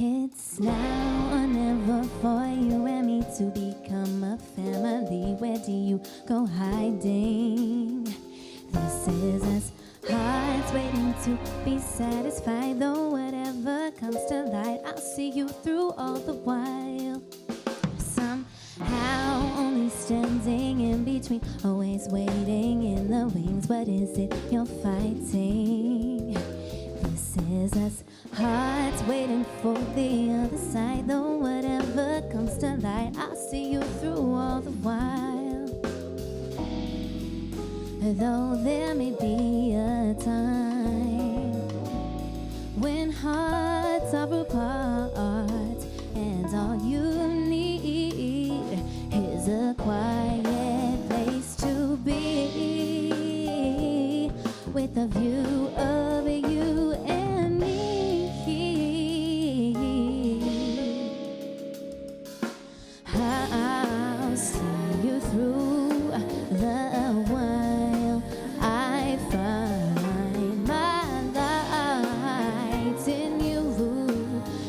It's now or never for you and me to become a family. Where do you go hiding? This is us, hearts waiting to be satisfied. Though whatever comes to light, I'll see you through all the while. Somehow only standing in between, always waiting in the wings. What is it you're fighting? This is us, hearts waiting for the other side. Though whatever comes to light, I'll see you through all the while. Though there may be a time when hearts are apart and all you need is a quiet place to be, with a view of you and me. I'll see you through the while. I find my light in you,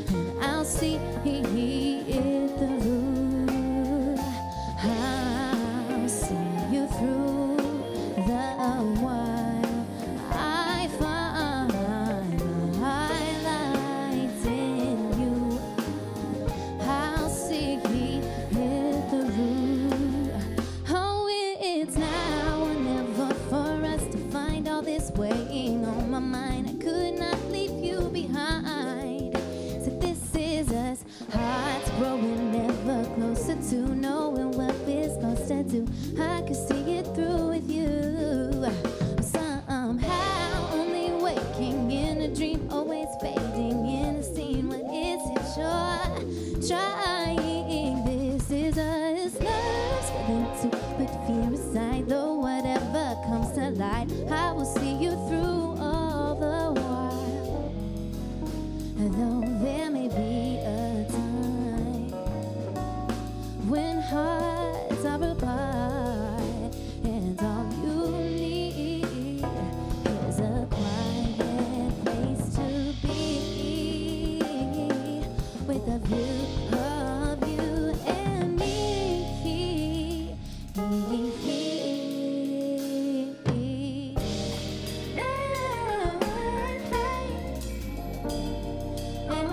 and I'll see it through. I'll see you through the while. I find my light in you. I'll see it through. Oh, it's now or never for us to find all this weighing on my mind. I could not leave you behind. So this is us, hearts growing ever closer to knowing what we're supposed to do. I could see it through with you. Somehow only waking in a dream, always fading in a scene. What is it you're trying? This is us, love's willing to put fear aside. Though whatever comes to light, I will see you through all the while. Though there may be a time when hearts are apart and all you need is a quiet place to be, with a view of you and me. And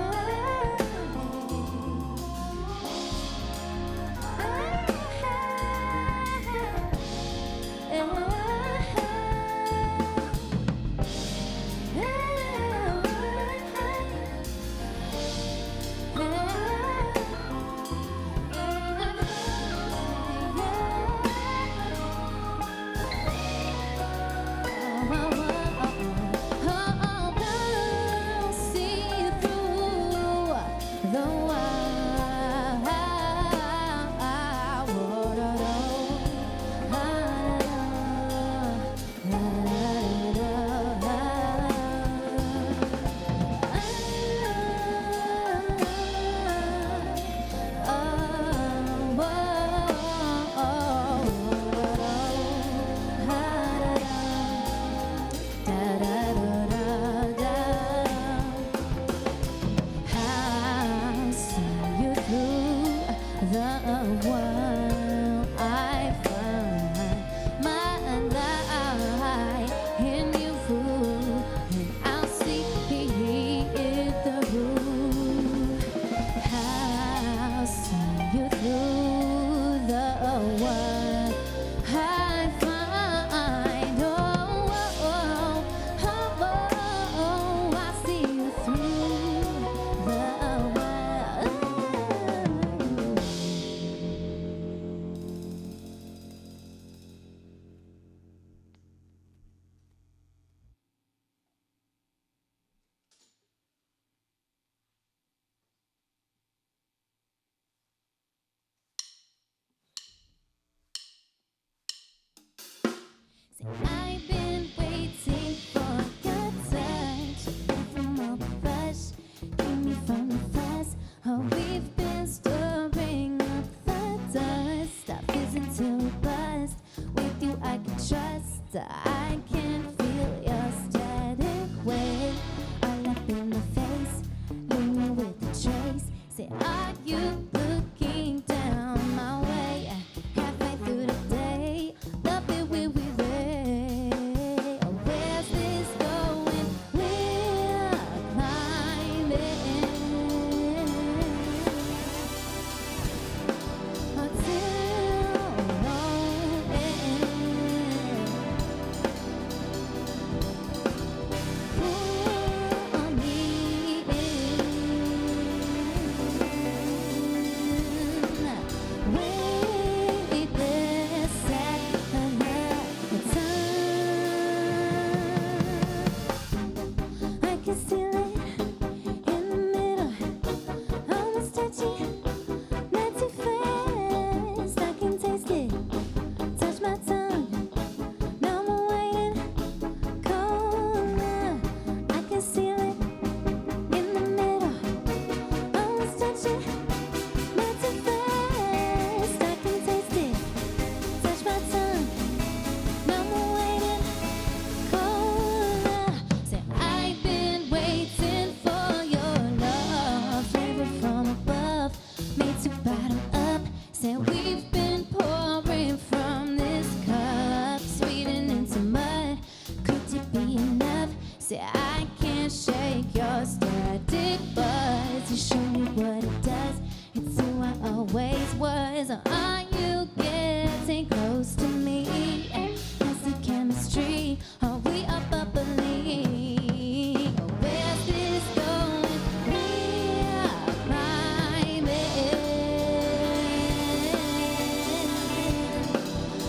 I've been waiting for your touch. From all the rush, keep me from the fuss. Oh, we've been stirring up the dust. Stop fizzing till we bust. With you, I can trust. I can feel your static weight all up in the face. Leave me with the trace. Say, are you looking down my way? Halfway through the day, love it will we lay. Where's this going? We're climbing until no end. Pull me in. Weightless at another time. I can feel it in the middle, almost touching, not too fast. I can taste it, touch my tongue. No more waiting, colder. I can feel it in the middle, almost touching, not too fast. I can taste it, touch my tongue. No more waiting, colder. Say, I've been waiting for your love, flavor from above, made to bottom up. Say, we've been pouring from this cup, sweetened into mud. Could it be enough? Say, I can't shake your static buzz. You show me what it does. It's who I always was. Are you getting close to me? How's the chemistry? Are we up bubbling? Where's this going? We're climbing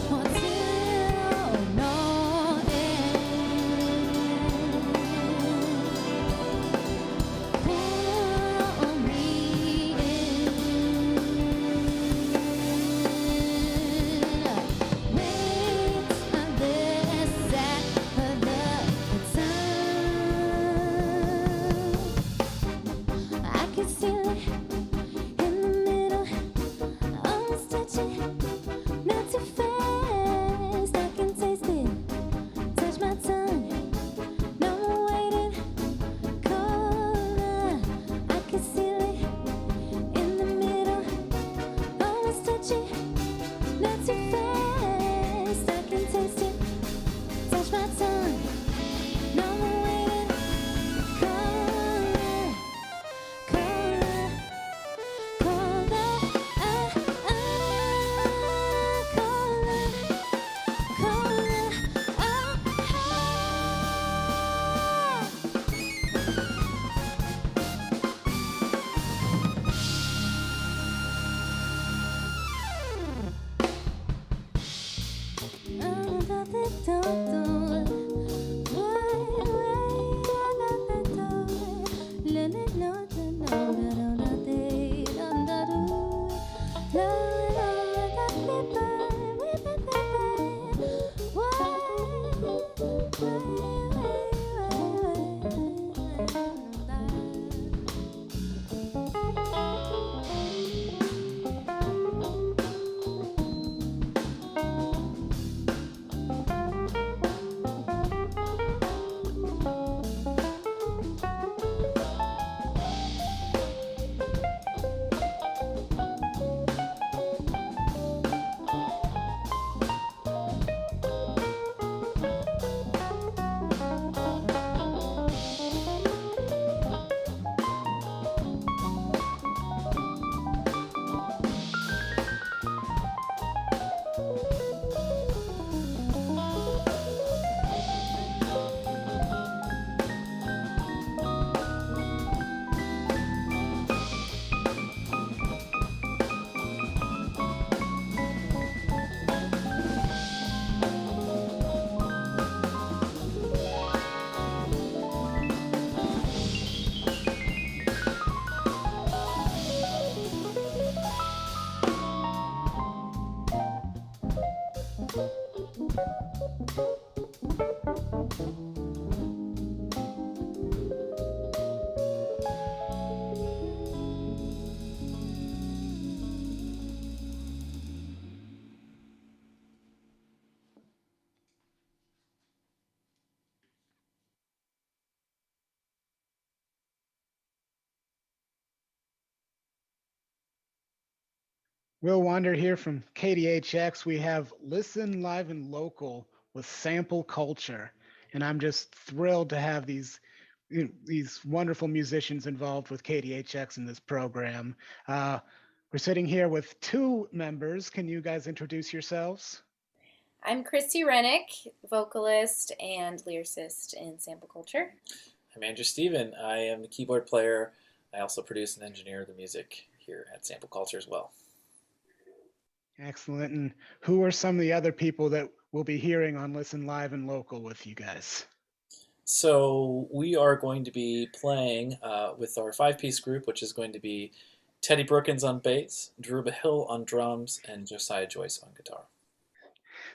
until no end. Pull me in. Wait unless at another time. I can feel it in the middle, almost touching, not too fast. I can taste it, touch my tongue. No more waiting, colder. I can feel it in the middle, almost touching, not too fast. I can taste it, touch my tongue. No more waiting, colder, colder, colder, colder, colder, Will Wander here from KDHX. We have Listen Live and Local with Sample Culture, and I'm just thrilled to have these wonderful musicians involved with KDHX in this program. Uh, we're sitting here with two members. Can you guys introduce yourselves? I'm Christy Rennick, vocalist and lyricist in Sample Culture. I'm Andrew Steven. I am the keyboard player. I also produce and engineer the music here at Sample Culture as well. Excellent. And who are some of the other people that we'll be hearing on Listen Live and Local with you guys? So we are going to be playing with our five-piece group, which is going to be Teddy Brookins on bass, Druba Hill on drums, and Josiah Joyce on guitar.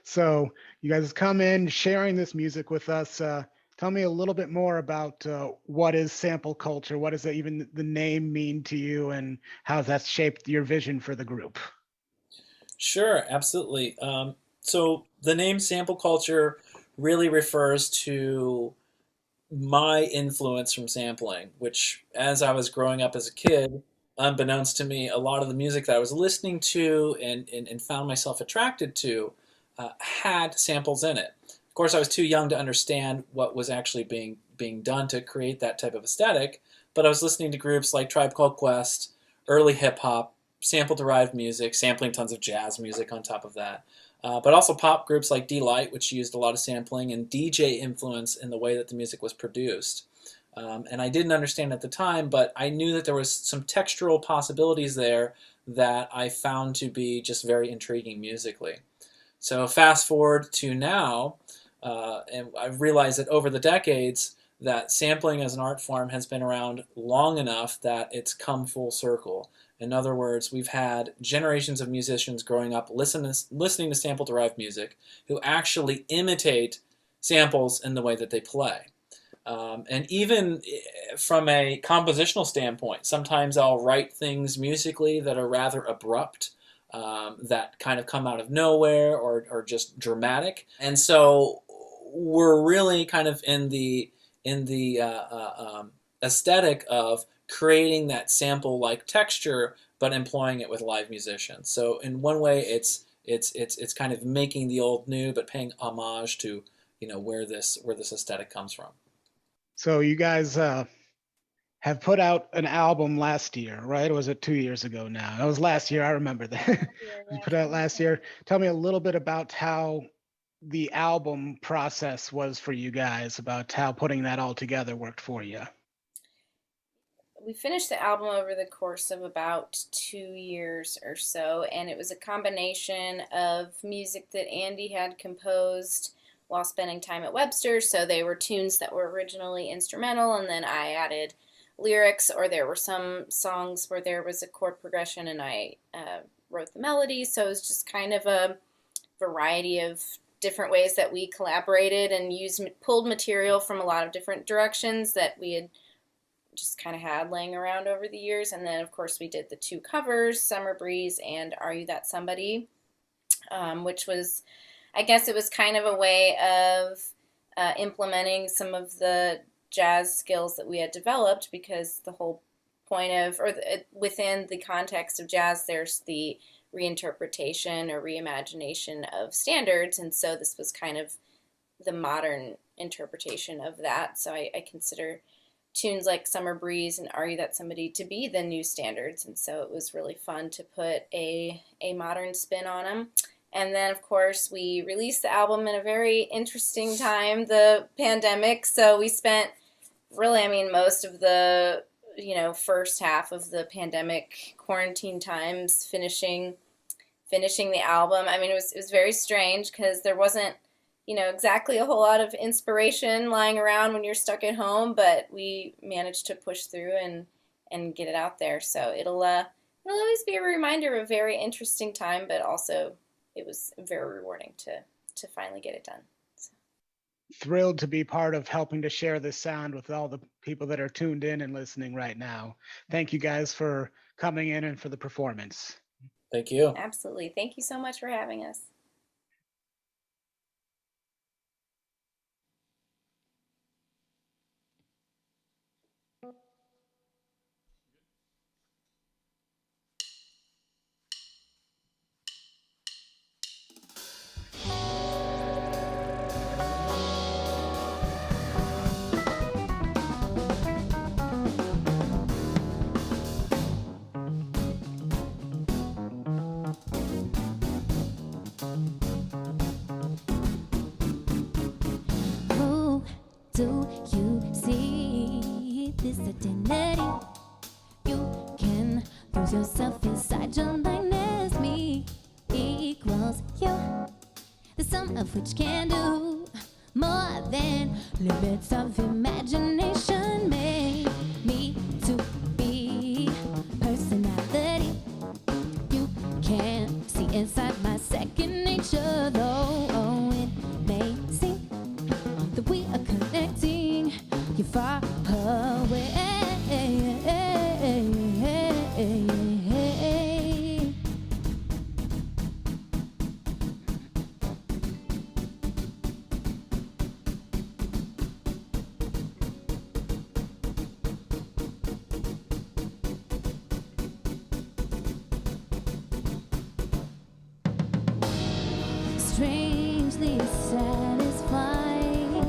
So you guys come in sharing this music with us. Tell me a little bit more about what is sample culture. What does even the name mean to you, and how has that shaped your vision for the group? Sure, absolutely. So the name Sample Culture really refers to my influence from sampling, which as I was growing up as a kid, unbeknownst to me, a lot of the music that I was listening to and found myself attracted to had samples in it. Of course, I was too young to understand what was actually being done to create that type of aesthetic, but I was listening to groups like Tribe Called Quest, early hip hop, sample derived music, sampling tons of jazz music on top of that. But also pop groups like D-Light, which used a lot of sampling and DJ influence in the way that the music was produced. And I didn't understand at the time, but I knew that there was some textural possibilities there that I found to be just very intriguing musically. So fast forward to now, and I've realized that over the decades, that sampling as an art form has been around long enough that it's come full circle. In other words, we've had generations of musicians growing up listening to sample-derived music who actually imitate samples in the way that they play. And even from a compositional standpoint, sometimes I'll write things musically that are rather abrupt, that kind of come out of nowhere or just dramatic. And so we're really kind of in the aesthetic of creating that sample-like texture, but employing it with live musicians. So in one way, it's kind of making the old new, but paying homage to where this aesthetic comes from. So you guys have put out an album last year, right? Or was it 2 years ago now? It was last year. I remember that. Here, You yeah, put out last year. Tell me a little bit about how the album process was for you guys, about how putting that all together worked for you. we finished the album over the course of about 2 years or so, and it was a combination of music that Andy had composed while spending time at Webster. So they were tunes that were originally instrumental, and then I added lyrics, or there were some songs where there was a chord progression and I wrote the melody. So it was just kind of a variety of different ways that we collaborated and pulled material from a lot of different directions that we had just kind of had laying around over the years. And then, of course, we did the two covers, Summer Breeze and Are You That Somebody, which was, I guess it was kind of a way of implementing some of the jazz skills that we had developed, because the whole point of, within the context of jazz, there's the reinterpretation or reimagination of standards. And so this was kind of the modern interpretation of that. So I consider tunes like Summer Breeze and Are You That Somebody to be the new standards. And so it was really fun to put a modern spin on them. And then, of course, we released the album in a very interesting time, the pandemic. So we spent really, I mean, most of the first half of the pandemic quarantine times finishing the album. I mean, it was very strange because there wasn't exactly a whole lot of inspiration lying around when you're stuck at home, but we managed to push through and get it out there. So it'll always be a reminder of a very interesting time, but also it was very rewarding to finally get it done. So. Thrilled to be part of helping to share this sound with all the people that are tuned in and listening right now. Thank you guys for coming in and for the performance. Thank you. Absolutely. Thank you so much for having us. yourself inside your likeness. Me equals you, the sum of which can do more than limits of imagination. Make me to be personality. You can't see inside my second nature, though. Oh, it may seem that we are connecting. You're far away. Strangely satisfied,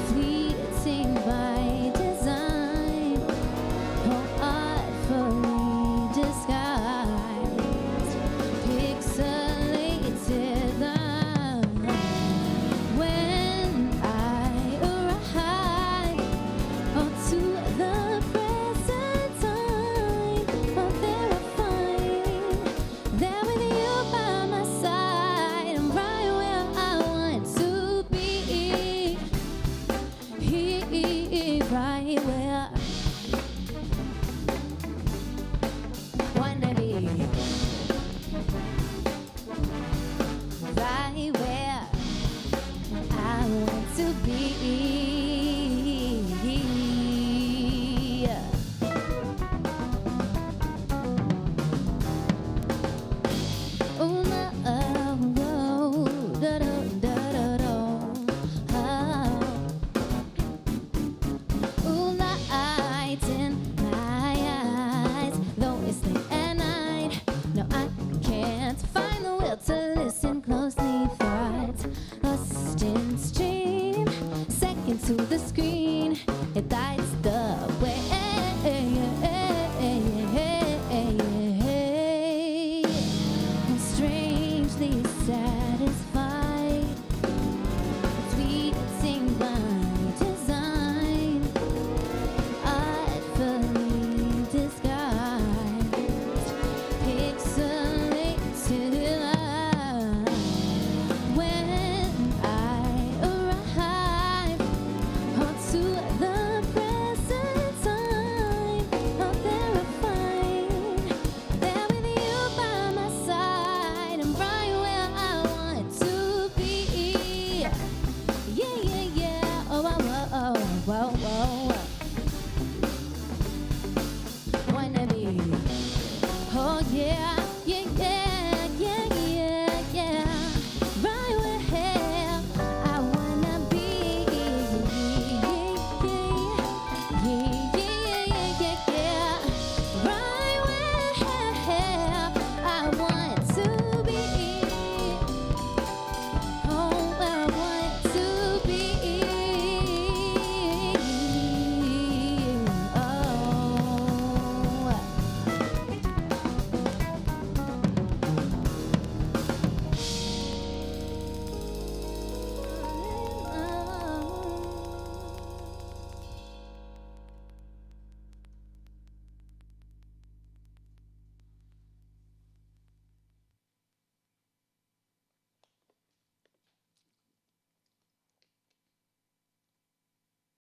fleeting by design, or artfully disguised, pixelated line. When I arrive onto the present time, oh, there I find there with you by my side. I'm right where I want to be. Right where I wanna be. Right where I want to be. Oh, no, da, da, da, da, da. Oh, light in my eyes, though it's late at night. No, I can't find the will to listen closely. Thoughts lost in stream, second to the screen. It lights the way. I'm strangely satisfied, fleeting by design, artfully disguised, pixelated line. When I arrive onto the present time, oh, there I find there with you by my side. I'm right where I want to be. Yeah, yeah, yeah. Oh, oh, oh, oh, oh, oh. Wanna be. Oh, yeah.